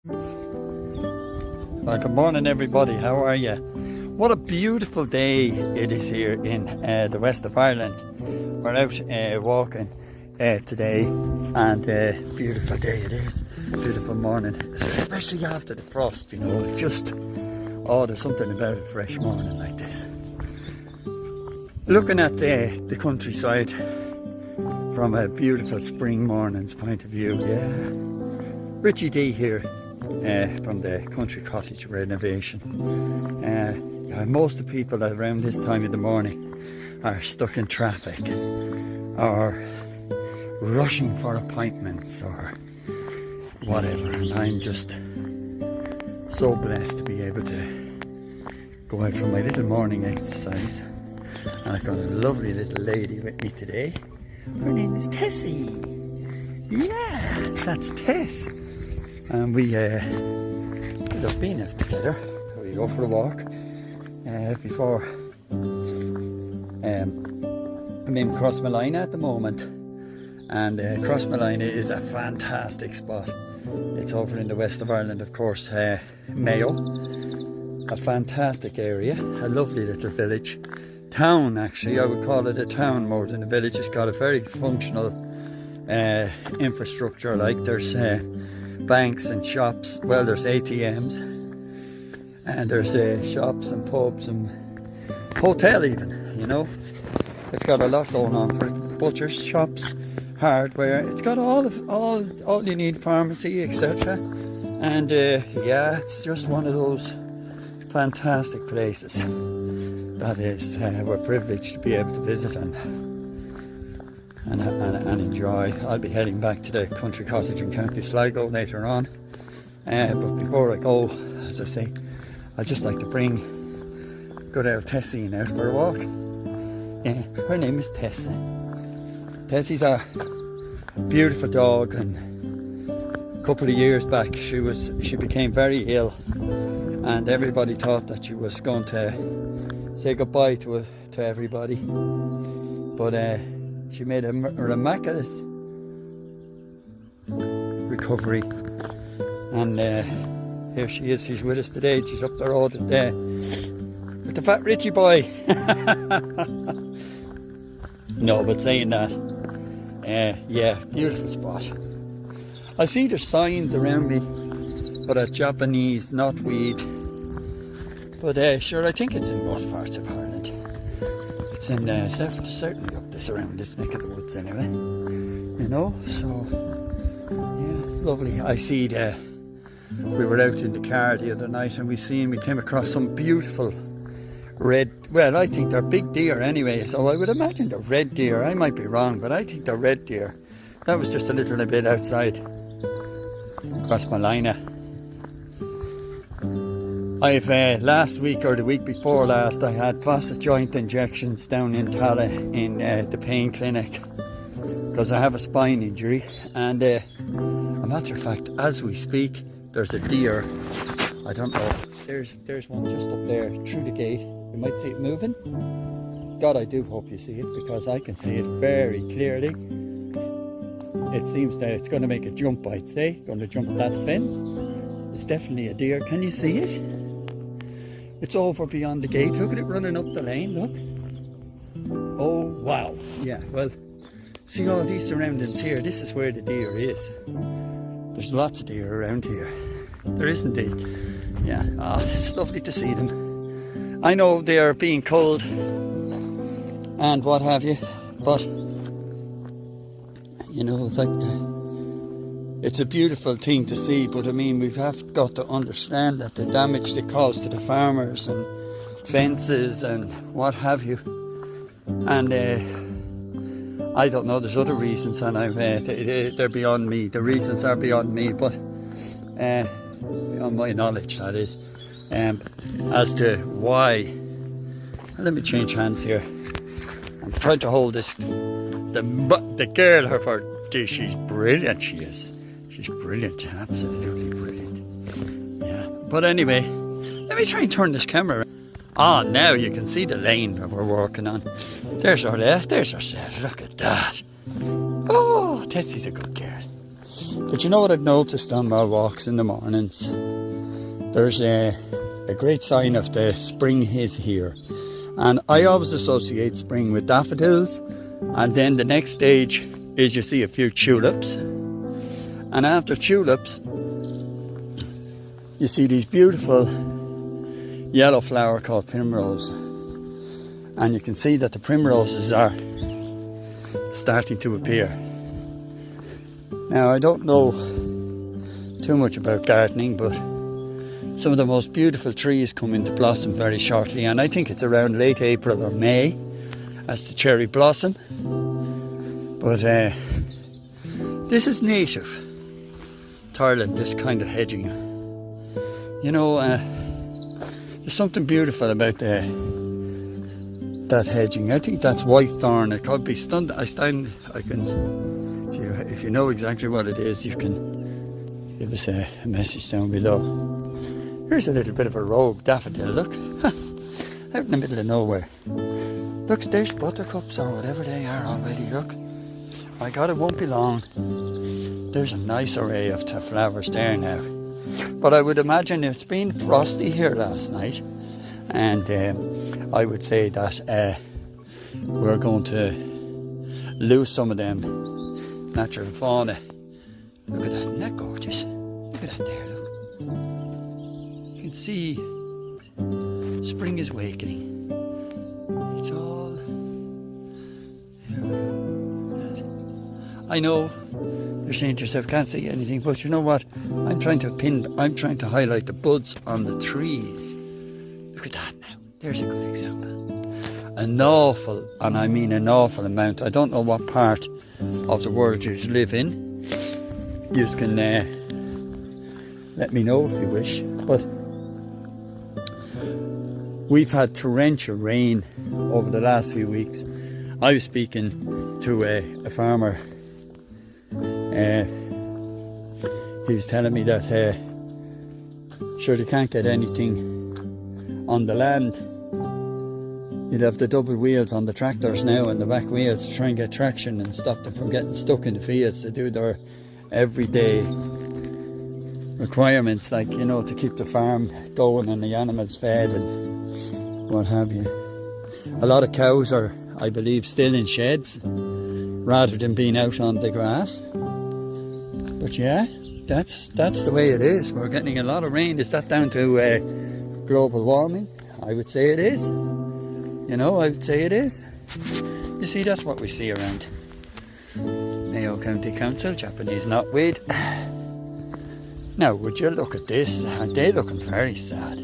Well, good morning everybody, how are you? What a beautiful day it is here in the west of Ireland. We're out walking today, and beautiful day it is, beautiful morning, especially after the frost, you know, it's just, oh, there's something about a fresh morning like this. Looking at the countryside from a beautiful spring morning's point of view, yeah. Richie D here from the Country Cottage Renovation. Most of the people around this time of the morning are stuck in traffic or rushing for appointments or whatever, and I'm just so blessed to be able to go out for my little morning exercise. And I've got a lovely little lady with me today. Her name is Tessie. Yeah, that's Tess. And we have been out together. We go for a walk before I'm in Crossmalina at the moment, and Crossmalina is a fantastic spot. It's over in the west of Ireland, of course. Mayo, a fantastic area, a lovely little village. Town, actually, I would call it a town more than a village. It's got a very functional infrastructure, like there's banks and shops, well, there's ATMs, and there's shops and pubs and hotel even, you know. It's got a lot going on for it. Butchers, shops, hardware, it's got all you need, pharmacy, etc. And yeah, it's just one of those fantastic places that is we're privileged to be able to visit and enjoy. I'll be heading back to the country cottage in County Sligo later on, but before I go, as I say, I'd just like to bring good old Tessie out for a walk. Yeah, her name is Tessie. Tessie's a beautiful dog, and a couple of years back she became very ill, and everybody thought that she was going to say goodbye to everybody, but she made a remarkable recovery, and here she is. She's with us today. She's up the road with the fat Richie boy. No, but saying that, yeah, beautiful spot. I see there's signs around me, but a Japanese knotweed. But sure, I think it's in most parts of Ireland. It's in certainly up around this neck of the woods anyway, you know. So yeah, it's lovely. I see we were out in the car the other night, and we came across some beautiful red, well, I think they're big deer anyway, so I would imagine they're red deer. I might be wrong, but I think they're red deer. That was just a little bit outside Crossmalina. I've last week or the week before last, I had facet joint injections down in Tala in the pain clinic because I have a spine injury, and a matter of fact, as we speak, there's a deer. I don't know, there's one just up there through the gate. You might see it moving. God, I do hope you see it, because I can see it very clearly. It seems that it's going to make a jump, I'd say. Going to jump that fence. It's definitely a deer. Can you see it? It's over beyond the gate. Look at it running up the lane, look. Oh, wow. Yeah, well, see all these surroundings here. This is where the deer is. There's lots of deer around here. There is indeed. Yeah, it's lovely to see them. I know they are being culled and what have you, but, you know, like it's a beautiful thing to see, but I mean, we have got to understand that the damage they cause to the farmers and fences and what have you, and I don't know, there's other reasons, and they're beyond me. The reasons are beyond me, but beyond my knowledge, that is, as to why. Let me change hands here. I'm trying to hold this. The girl, she's brilliant. She is. She's brilliant, absolutely brilliant. Yeah. But anyway, let me try and turn this camera around. Ah, now you can see the lane that we're walking on. There's our left, there's ourselves. Look at that. Oh, Tessie's a good girl. But you know what I've noticed on my walks in the mornings? There's a great sign of the spring is here. And I always associate spring with daffodils. And then the next stage is you see a few tulips. And after tulips, you see these beautiful yellow flower called primrose. And you can see that the primroses are starting to appear. Now, I don't know too much about gardening, but some of the most beautiful trees come into blossom very shortly, and I think it's around late April or May as the cherry blossom. But this is native to Ireland, this kind of hedging. You know, there's something beautiful about that hedging. I think that's white thorn. It could be stunned. If you know exactly what it is, you can give us a message down below. Here's a little bit of a rogue daffodil, look. Out in the middle of nowhere. Look, there's buttercups or whatever they are already, look. My God, it won't be long. There's a nice array of flowers there now. But I would imagine it's been frosty here last night. And I would say that we're going to lose some of them natural fauna. Look at that, isn't that gorgeous? Look at that there, look. You can see spring is awakening. It's all... I know you're saying to yourself, can't see anything, but you know what? I'm trying to highlight the buds on the trees. Look at that now. There's a good example. An awful, and I mean an awful amount. I don't know what part of the world you live in. You can let me know if you wish. But we've had torrential rain over the last few weeks. I was speaking to a farmer. He was telling me that sure, they can't get anything on the land. You'd have the double wheels on the tractors now and the back wheels to try and get traction and stop them from getting stuck in the fields to do their everyday requirements, like, you know, to keep the farm going and the animals fed and what have you. A lot of cows are, I believe, still in sheds rather than being out on the grass. But yeah, that's the way it is. We're getting a lot of rain. Is that down to global warming? I would say it is. You know, I would say it is. You see, that's what we see around Mayo County Council, Japanese knotweed. Now, would you look at this? Aren't they looking very sad?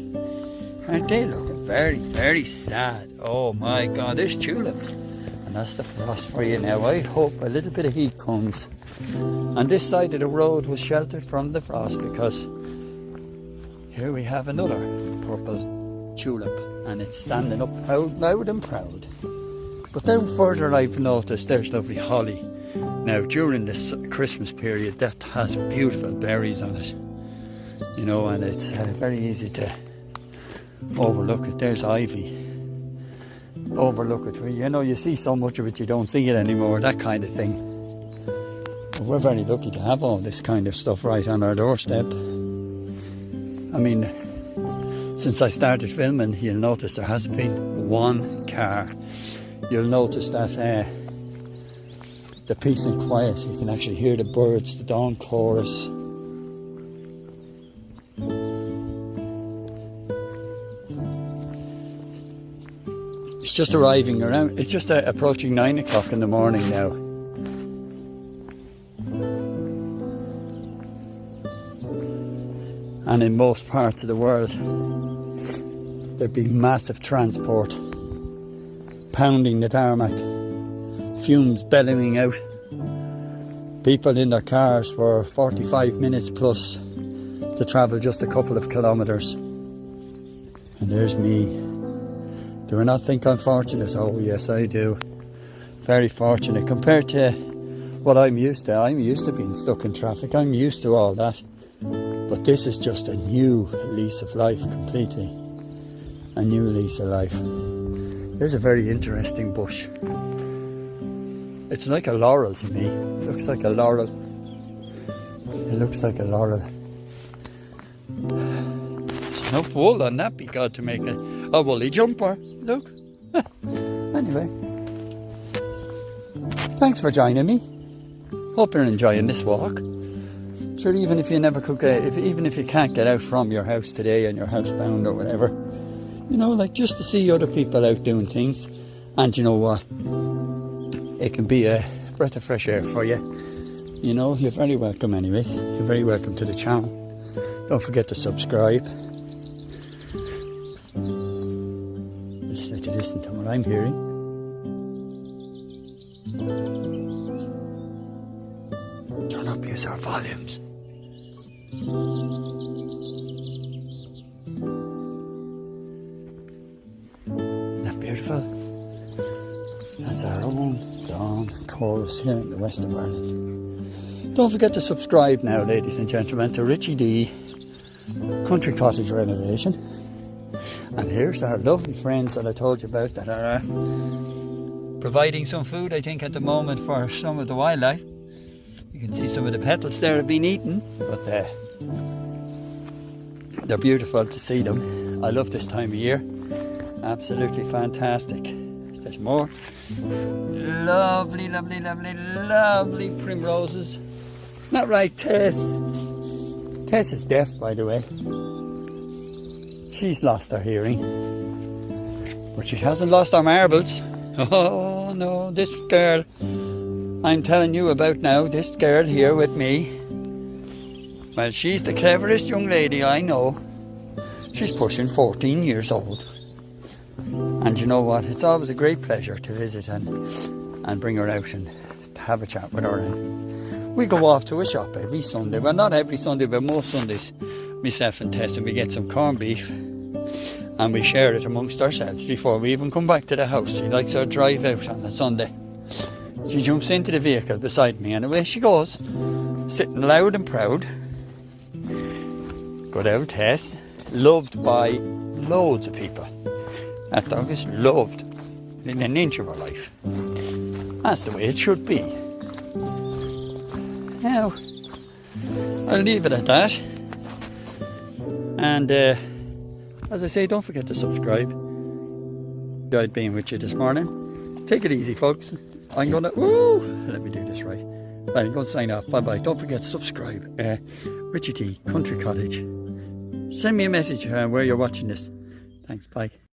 Aren't they looking very, very sad? Oh my God, there's tulips. And that's the frost for you now. I hope a little bit of heat comes. And this side of the road was sheltered from the frost, because here we have another purple tulip. And it's standing up proud, loud and proud. But down further I've noticed there's lovely holly. Now during this Christmas period, that has beautiful berries on it. You know, and it's very easy to overlook it. There's ivy. Overlook it. You know, you see so much of it you don't see it anymore, that kind of thing. But we're very lucky to have all this kind of stuff right on our doorstep. I mean, since I started filming, you'll notice there has been one car. You'll notice that the peace and quiet, you can actually hear the birds, the dawn chorus. It's just arriving around, it's just approaching 9 o'clock in the morning now. And in most parts of the world, there'd be massive transport pounding the tarmac, fumes bellowing out, people in their cars for 45 minutes plus to travel just a couple of kilometres. And there's me. Do I not think I'm fortunate? Oh yes, I do. Very fortunate compared to what I'm used to. I'm used to being stuck in traffic. I'm used to all that. But this is just a new lease of life completely. A new lease of life. There's a very interesting bush. It's like a laurel to me. It looks like a laurel. It looks like a lot of... There's enough wool on that begot to make a woolly jumper. Look. Anyway. Thanks for joining me. Hope you're enjoying this walk. Sure, even if you never cook, even if you can't get out from your house today and you're housebound or whatever, you know, like just to see other people out doing things. And you know what? It can be a breath of fresh air for you. You know, you're very welcome anyway. You're very welcome to the channel. Don't forget to subscribe. Just let you listen to what I'm hearing. Turn up our volumes. Isn't that beautiful? That's our own dawn chorus here in the west of Ireland. Don't forget to subscribe now, ladies and gentlemen, to Richie D, Country Cottage Renovation. And here's our lovely friends that I told you about that are providing some food, I think, at the moment for some of the wildlife. You can see some of the petals there have been eaten, but they're beautiful to see them. I love this time of year. Absolutely fantastic. There's more lovely, lovely, lovely, lovely primroses. Not right, Tess. Tess is deaf, by the way. She's lost her hearing, but she hasn't lost her marbles. Oh no, this girl I'm telling you about now, this girl here with me, well, she's the cleverest young lady I know. She's pushing 14 years old. And you know what? It's always a great pleasure to visit and bring her out and to have a chat with her. And we go off to a shop every Sunday. Well, not every Sunday, but most Sundays. Myself and Tess, and we get some corned beef and we share it amongst ourselves before we even come back to the house. She likes her drive out on a Sunday. She jumps into the vehicle beside me and away she goes, sitting loud and proud. Good old Tess, loved by loads of people. That dog is loved in an inch of her life. That's the way it should be. Now, I'll leave it at that. And as I say, don't forget to subscribe. Enjoyed being with you this morning. Take it easy, folks. I'm gonna, let me do this right. Right, I'm going to sign off. Bye-bye. Don't forget to subscribe. Richie D, Country Cottage. Send me a message where you're watching this. Thanks, bye.